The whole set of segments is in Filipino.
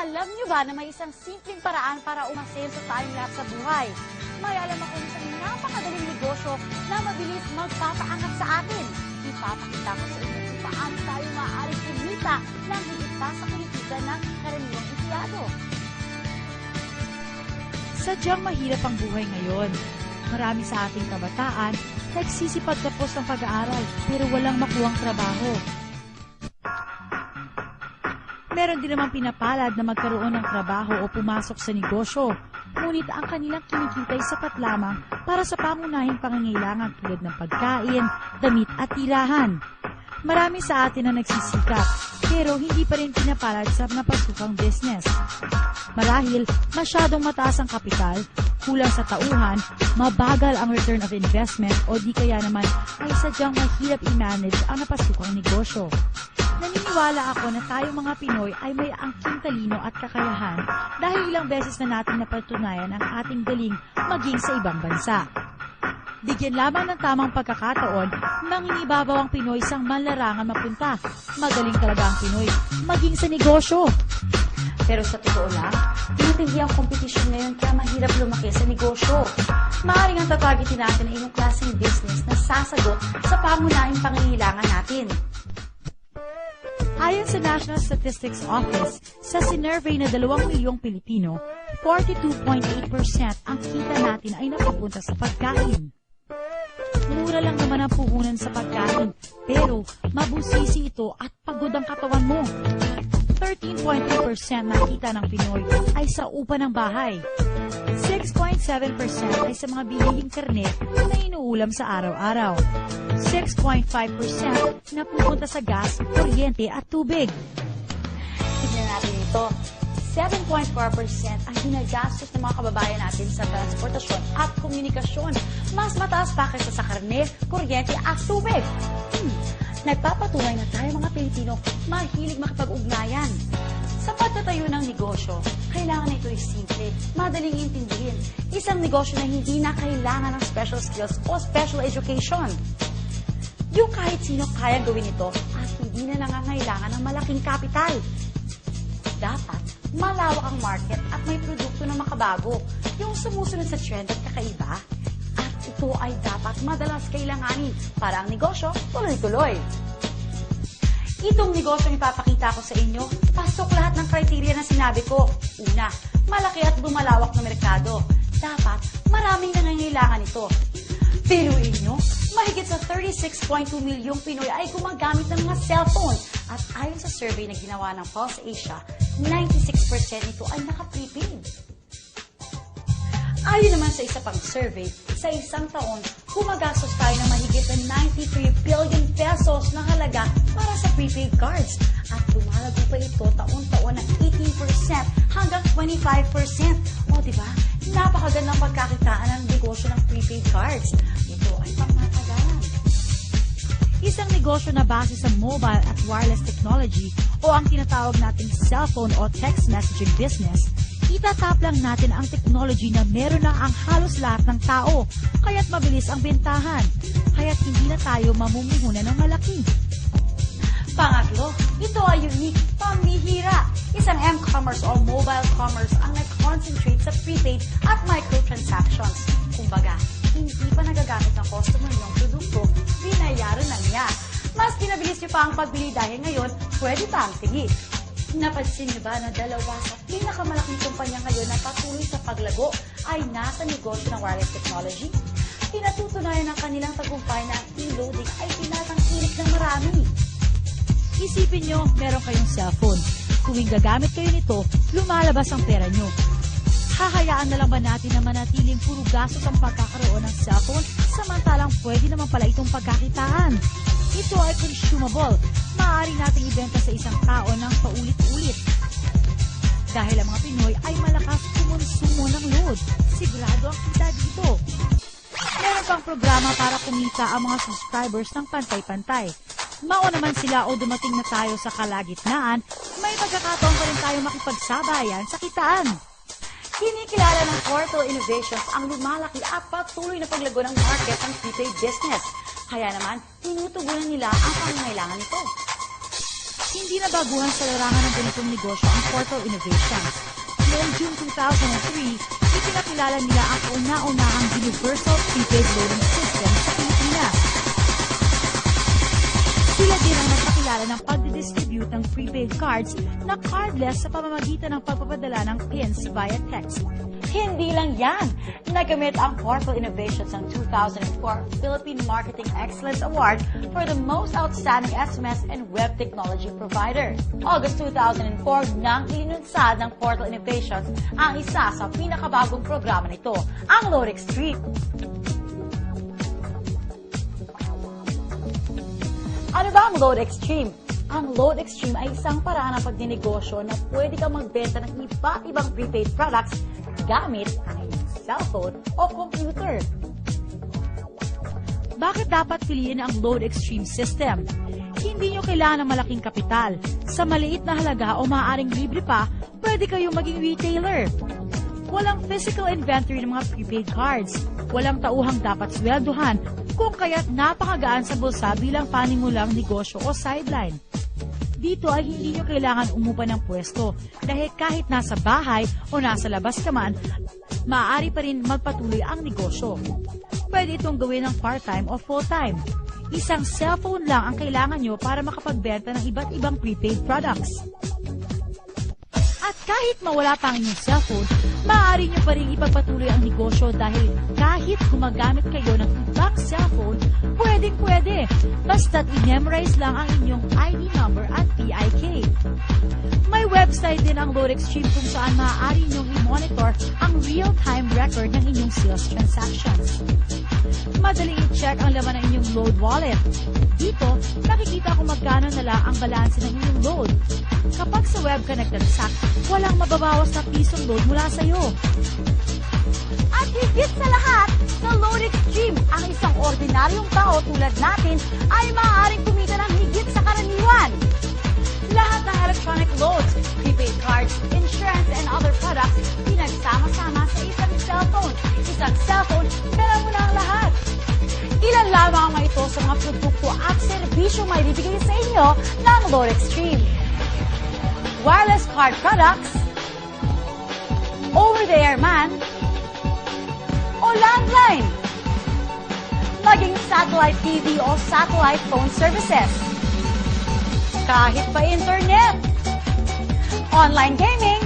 Alam niyo ba na may isang simpleng paraan para umasenso tayong lahat sa buhay? May alam ako isang napakadaling negosyo na mabilis magpapaangat sa atin. Ipapakita ko sa inyo kung paano tayo maaaring kumita ng higit pa sa kinikita ng karaniwang empleyado. Sadyang mahirap ang buhay ngayon. Marami sa ating kabataan nagsisipag tapos ng pag-aaral pero walang makuhang trabaho. Meron din naman pinapalad na magkaroon ng trabaho o pumasok sa negosyo, ngunit ang kanilang kinikita ay sapat lamang para sa pangunahing pangangailangan tulad ng pagkain, damit at tirahan. Marami sa atin na nagsisikap, pero hindi pa rin pinapalad sa napasukang business. Marahil masyadong mataas ang kapital, kulang sa tauhan, mabagal ang return of investment o di kaya naman ay sadyang mahirap i-manage ang napasukang negosyo. Naniniwala ako na tayong mga Pinoy ay may angking talino at kakayahan dahil ilang beses na natin napatunayan ang ating galing maging sa ibang bansa. Bigyan lamang ng tamang pagkakataon, manginibabaw ang Pinoy sang manlarangan mapunta. Magaling talaga ang Pinoy maging sa negosyo. Pero sa totoo lang, tinitindi ang kompetisyon ngayon kaya mahirap lumaki sa negosyo. Maaaring ang tatargetin natin ay yung klaseng business na sasagot sa pangunahing pangangailangan natin. Ayon sa National Statistics Office, sa sinurvey na 2 milyong Pilipino, 42.8% ang kita natin ay napupunta sa pagkain. Mura lang naman ang puhunan sa pagkain, pero mabusisi ito at pagod ang katawan mo. 13.3% na kita ng Pinoy ay sa upa ng bahay. 6.7% ay sa mga bilihing karne na inuulam sa araw-araw. 6.5% na pupunta sa gas, kuryente at tubig. Tignan natin ito. 7.4% ang ginagastos ng mga kababayan natin sa transportasyon at komunikasyon. Mas mataas pa kaysa sa karne, kuryente at tubig. Nagpapatunay na tayo mga Pilipino mahilig makipag-ugnayan. Sa pagtatayo ng negosyo, kailangan na ito ay simple, madaling intindihin. Isang negosyo na hindi na kailangan ng special skills o special education. Yung kahit sino kayang gawin ito at hindi na nangangailangan ng malaking kapital. Dapat malawak ang market at may produkto na makabago, yung sumusunod sa trend at kakaiba. At ito ay dapat madalas kailanganin para ang negosyo tuloy-tuloy. Itong negosyong ipapakita ko sa inyo, pasok lahat ng criteria na sinabi ko. Una, malaki at bumalawak na merkado. Dapat maraming nangangailangan ito. Biruin nyo, mahigit sa 36.2 milyong Pinoy ay gumagamit ng mga cellphone. At ayon sa survey na ginawa ng Pulse Asia, 96% nito ay naka-prepaid. Ayon naman sa isa pang survey, sa isang taon, gumagastos tayo ng mahigit na 93 billion pesos na halaga para sa prepaid cards. At lumalago pa ito taon-taon ng 18% hanggang 25%. O diba, napakagandang pagkakitaan ng negosyo ng prepaid cards. Ito ay pangmatagalan. Isang negosyo na base sa mobile at wireless technology o ang tinatawag nating cellphone o text messaging business, itatap lang natin ang technology na meron na ang halos lahat ng tao, kaya't mabilis ang bentahan, kaya't hindi na tayo mamumuhunan ng malaki. Pangatlo, ito ay unique, pambihira. Isang m-commerce o mobile commerce ang nag-concentrate sa prepaid at microtransactions. Kumbaga, hindi pa nagagamit ng customer ng produkto, binayaran na niya. Mas pinabilis niyo pa ang pagbili dahil ngayon, pwede pa ang tingin. Napansin niyo ba na dalawa sa pinakamalaking kumpanya ngayon na patuloy sa paglago ay nasa negosyo ng wireless technology? Pinatutunayan ng kanilang tagumpay na ang e-loading ay tinatangkilik ng marami. Isipin nyo, meron kayong cellphone. Kung gagamit kayo nito, lumalabas ang pera nyo. Hahayaan na lang ba natin na manatiling puro gastos ang pagkakaroon ng cellphone samantalang pwede naman pala itong pagkakitaan? Ito ay consumable. Maaari nating ibenta sa isang tao ng paulit-ulit. Dahil ang mga Pinoy ay malakas kumonsumo ng load. Sigurado ang kita dito. Meron pang programa para kumita ang mga subscribers ng pantay-pantay. Mauna man sila o dumating na tayo sa kalagitnaan, may pagkakataon pa rin tayo makipagsabayan sa kitaan. Kinikilala ng Portal Innovations ang lumalaki at patuloy na paglago ng market ng prepaid business. Kaya naman, tinutugunan nila ang pangangailangan nito. Hindi na baguhan sa larangan ng ganitong negosyo ang Portal Innovations. Noong June 2003, ipinakilala nila ang kauna-unahang Universal Prepaid Loading System sa Pilipinas. Sila din ang nagpakilala ng pagdidistribute ng prepaid cards na cardless sa pamamagitan ng pagpapadala ng pins via text. Hindi lang yan. Nagamit ang Portal Innovations ng 2004 Philippine Marketing Excellence Award for the most outstanding SMS and web technology provider. August 2004 nang ilinunsad ng Portal Innovations ang isa sa pinakabagong programa nito, ang Load Extreme. Ano ba ang Load Extreme? Ang Load Extreme ay isang paraan ng pagdinegosyo na pwede kang magbenta ng iba't ibang prepaid products gamit ang iyong cellphone o computer. Bakit dapat piliin ang Load Extreme system? Hindi nyo kailangan ng malaking kapital. Sa maliit na halaga o maaaring libre pa, pwede kayong maging retailer. Walang physical inventory ng mga prepaid cards. Walang tauhang dapat swelduhan, kung kaya't napakagaan sa bulsa bilang panimulang negosyo o sideline. Dito ay hindi nyo kailangan umupa ng pwesto dahil kahit nasa bahay o nasa labas ka man, maaari pa rin magpatuloy ang negosyo. Pwede itong gawin ng part-time o full-time. Isang cellphone lang ang kailangan nyo para makapagbenta ng iba't ibang prepaid products. At kahit mawala pa ang inyong cellphone, maaari nyo pa rin ipagpatuloy ang negosyo dahil kahit gumagamit kayo ng ibang cellphone, pwedeng-pwede. Basta't i-memorize lang ang inyong ID number at PIK. May website din ang Load Extreme kung saan maaari nyong i-monitor ang real-time record ng inyong sales transactions. Madali i-check ang laman ng inyong load wallet. Dito, makikita kung magkano na lang ang balanse ng inyong load. Kapag sa web ka nagtransact, walang mababawas na pisong load mula sa'yo. At higit sa lahat, sa Load Extreme, ang isang ordinaryong tao tulad natin ay maaaring kumita ng higit sa karaniwan. Lahat ng electronic loads, prepaid cards, insurance, and other products, pinagsama-sama sa isang cellphone. Isang cellphone, pera mo na ang lahat. Ilan lamang ang mga ito sa mga produkto at serbisyong may bibigay sa inyo ng Load Extreme. Wireless card products, over-the-air man, o landline, maging satellite TV o satellite phone services, kahit pa internet, online gaming,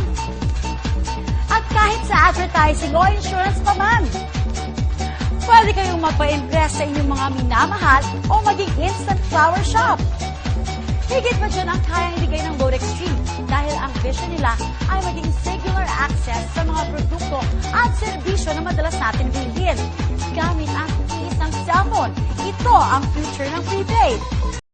at kahit sa advertising o insurance pa man. Pwede kayong magpa-impress sa inyong mga minamahal o maging instant flower shop. Higit pa dyan ang kayang ibigay ng Load Extreme dahil ang vision nila ay maging singular access sa mga produkto at serbisyo na madalas natin bilhin gamit ang isang cellphone. Ito ang future ng prepaid.